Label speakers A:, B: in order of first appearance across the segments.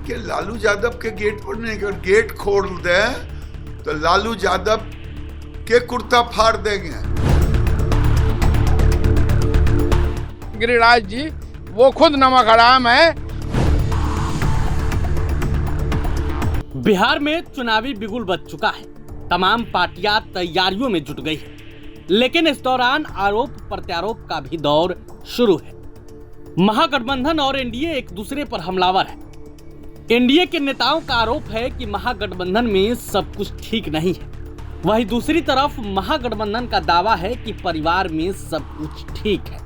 A: देखिए, लालू यादव के गेट पर नहीं, अगर गेट खोल दे तो लालू यादव के कुर्ता फाड़ देंगे।
B: गिरिराज जी वो खुद नमक हराम है।
C: बिहार में चुनावी बिगुल बज चुका है। तमाम पार्टियां तैयारियों में जुट गई है, लेकिन इस दौरान आरोप प्रत्यारोप का भी दौर शुरू है। महागठबंधन और एनडीए एक दूसरे पर हमलावर है। एनडीए के नेताओं का आरोप है कि महागठबंधन में सब कुछ ठीक नहीं है। वहीं दूसरी तरफ महागठबंधन का दावा है कि परिवार में सब कुछ ठीक है।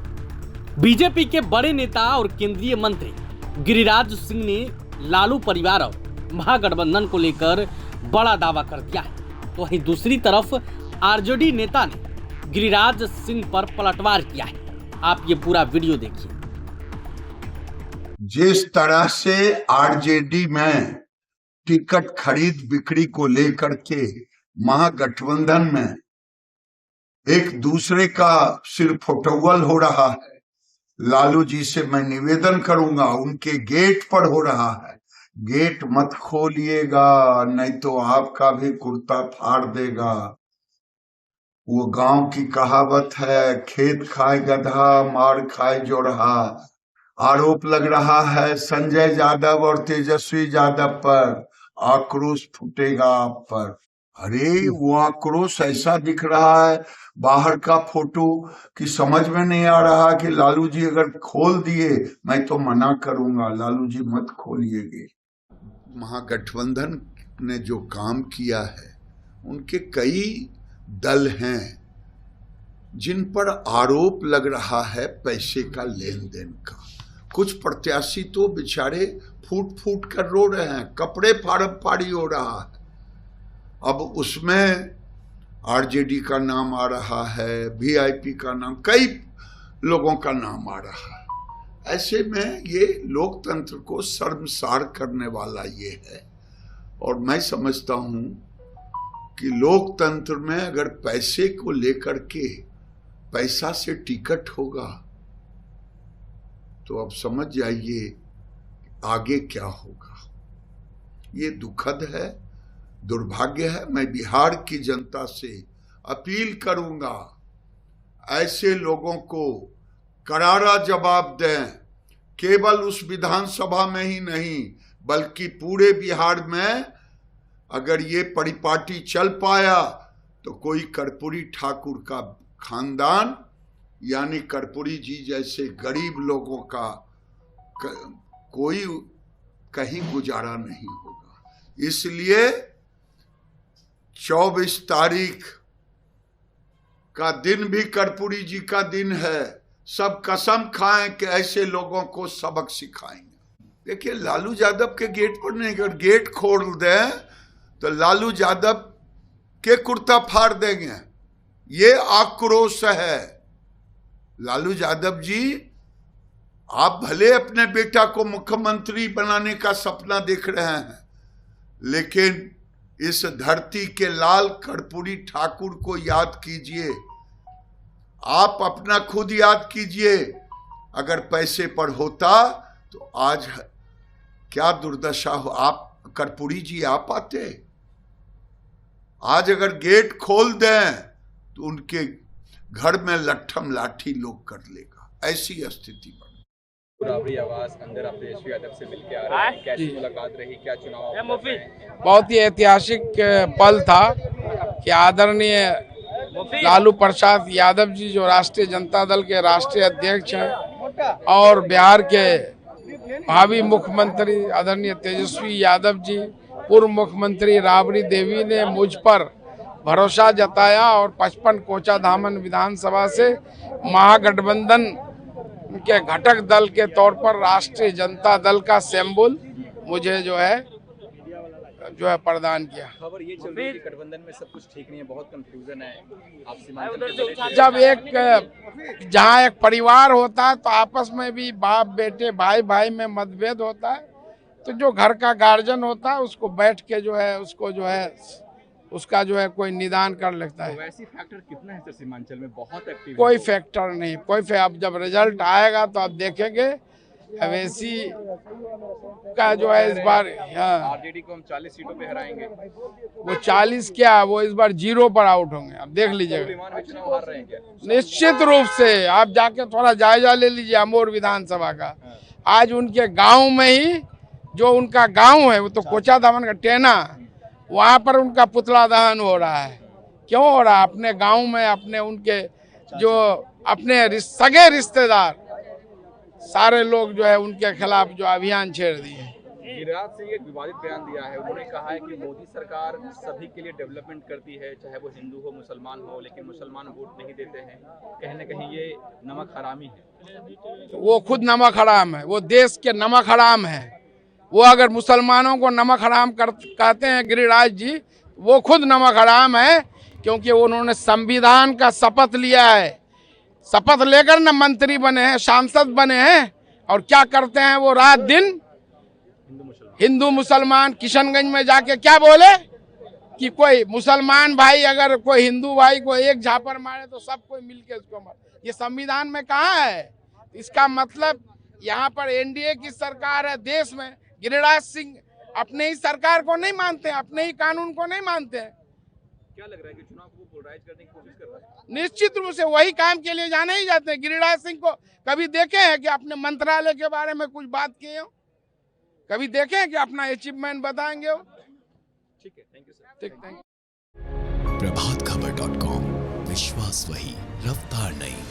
C: बीजेपी के बड़े नेता और केंद्रीय मंत्री गिरिराज सिंह ने लालू परिवार और महागठबंधन को लेकर बड़ा दावा कर दिया है। तो वहीं दूसरी तरफ आरजेडी नेता ने गिरिराज सिंह पर पलटवार किया है। आप ये पूरा वीडियो देखिए।
A: जिस तरह से आरजेडी में टिकट खरीद बिक्री को लेकर के महागठबंधन में एक दूसरे का सिर फुटौल हो रहा है, लालू जी से मैं निवेदन करूंगा, उनके गेट पर हो रहा है, गेट मत खोलिएगा नहीं तो आपका भी कुर्ता फाड़ देगा। वो गांव की कहावत है, खेत खाए गधा मार खाए जोरहा। आरोप लग रहा है संजय यादव और तेजस्वी यादव पर, आक्रोश फूटेगा आप पर। अरे वो आक्रोश ऐसा दिख रहा है बाहर का फोटो कि समझ में नहीं आ रहा कि लालू जी अगर खोल दिए मैं तो मना करूंगा, लालू जी मत खोलिएगे। महागठबंधन ने जो काम किया है, उनके कई दल हैं जिन पर आरोप लग रहा है पैसे का लेन देन का। कुछ प्रत्याशी तो बेचारे फूट फूट कर रो रहे हैं, कपड़े फाड़ी हो रहा है। अब उसमें आरजेडी का नाम आ रहा है, वीआईपी का नाम, कई लोगों का नाम आ रहा है। ऐसे में ये लोकतंत्र को शर्मसार करने वाला ये है। और मैं समझता हूं कि लोकतंत्र में अगर पैसे को लेकर के, पैसा से टिकट होगा तो अब समझ जाइए आगे क्या होगा। ये दुखद है, दुर्भाग्य है। मैं बिहार की जनता से अपील करूंगा, ऐसे लोगों को करारा जवाब दें। केवल उस विधानसभा में ही नहीं बल्कि पूरे बिहार में अगर ये परिपाटी चल पाया तो कोई कर्पूरी ठाकुर का खानदान यानी कर्पूरी जी जैसे गरीब लोगों का कोई कहीं गुजारा नहीं होगा। इसलिए 24 तारीख का दिन भी कर्पूरी जी का दिन है। सब कसम खाएं कि ऐसे लोगों को सबक सिखाएंगे। देखिए, लालू यादव के गेट पर नहीं, अगर गेट खोल दे तो लालू यादव के कुर्ता फाड़ देंगे। ये आक्रोश है। लालू यादव जी, आप भले अपने बेटा को मुख्यमंत्री बनाने का सपना देख रहे हैं, लेकिन इस धरती के लाल कर्पूरी ठाकुर को याद कीजिए। आप अपना खुद याद कीजिए। अगर पैसे पर होता तो आज क्या दुर्दशा हो। आप कर्पूरी जी आ पाते। आज अगर गेट खोल दें तो उनके घर में लट्ठम लाठी लोग कर लेगा। ऐसी स्थिति बन।
D: राबड़ी आवास अंदर आप तेजस्वी यादव से मिलके आ रहे हैं, कैसी मुलाकात रही, क्या चुनाव?
B: बहुत ही ऐतिहासिक पल था कि आदरणीय लालू प्रसाद यादव जी जो राष्ट्रीय जनता दल के राष्ट्रीय अध्यक्ष हैं और बिहार के भावी मुख्यमंत्री आदरणीय तेजस्वी यादव जी, पूर्व मुख्यमंत्री राबड़ी देवी ने मुझ पर भरोसा जताया और 55 कोचा धामन विधानसभा से महागठबंधन के घटक दल के तौर पर राष्ट्रीय जनता दल का सिंबल मुझे जो है प्रदान किया।
D: खबर ये चल रही है कि गठबंधन में सब कुछ ठीक नहीं है, बहुत कंफ्यूजन है। आप सीमांचल
B: जब जहाँ एक परिवार होता है तो आपस में भी बाप बेटे भाई भाई में मतभेद होता है, तो जो घर का गार्जियन होता है उसको बैठ के उसका कोई निदान कर लेता है।
D: तो वैसी फैक्टर कितना है सर सीमांचल में? बहुत एक्टिव।
B: कोई फैक्टर नहीं, अब जब रिजल्ट आएगा तो आप देखेंगे अवैसी का जो है इस बार
D: आरजेडी को हम 40 सीटों पे हराएंगे।
B: वो 40 क्या, वो इस बार 0 पर आउट होंगे। आप देख लीजिएगा,
D: विमान में चुनाव हार रहे हैं क्या?
B: निश्चित रूप से। आप जाके थोड़ा जायजा ले लीजिए अमोर विधानसभा का। आज उनके गांव में ही, जो उनका गांव है वो तो कोचा दमन का टेना, वहां पर उनका पुतला दहन हो रहा है। क्यों हो रहा है? अपने गांव में अपने उनके जो अपने सगे रिश्तेदार सारे लोग जो है उनके खिलाफ जो अभियान छेड़ दिए।
D: गिरिराज सिंह एक विवादित बयान दिया है। उन्होंने कहा है कि मोदी सरकार सभी के लिए डेवलपमेंट करती है, चाहे वो हिंदू हो मुसलमान हो, लेकिन मुसलमान वोट नहीं देते हैं। कहीं न कहीं ये नमक हरामी है।
B: वो खुद नमक हराम है, वो देश के नमक हराम है। वो अगर मुसलमानों को नमक हराम कहते हैं गिरिराज जी, वो खुद नमक हराम है, क्योंकि उन्होंने संविधान का शपथ लिया है। शपथ लेकर न मंत्री बने हैं, सांसद बने हैं, और क्या करते हैं वो रात दिन हिंदू मुसलमान। किशनगंज में जाके क्या बोले कि कोई मुसलमान भाई अगर कोई हिंदू भाई को एक झापर मारे तो सब कोई मिलके उसको मारे। ये संविधान में कहाँ है? इसका मतलब यहाँ पर एनडीए की सरकार है देश में। गिरिराज सिंह अपने ही सरकार को नहीं मानते हैं, अपने ही कानून को नहीं मानते हैं।
D: क्या लग रहा है कि चुनाव को पोलराइज करने की कोशिश कर रहा है?
B: निश्चित रूप से वही काम के लिए जाने ही जाते हैं। गिरिराज सिंह को कभी देखे हैं कि अपने मंत्रालय के बारे में कुछ बात किए हो? कभी देखे हैं कि अपना अचीवमेंट बताएंगे हो?
D: ठीक है, थैंक यू सर।
B: ठीक, थैंक यू।
E: प्रभातखबर.com, विश्वास वही, रफ्तार नहीं।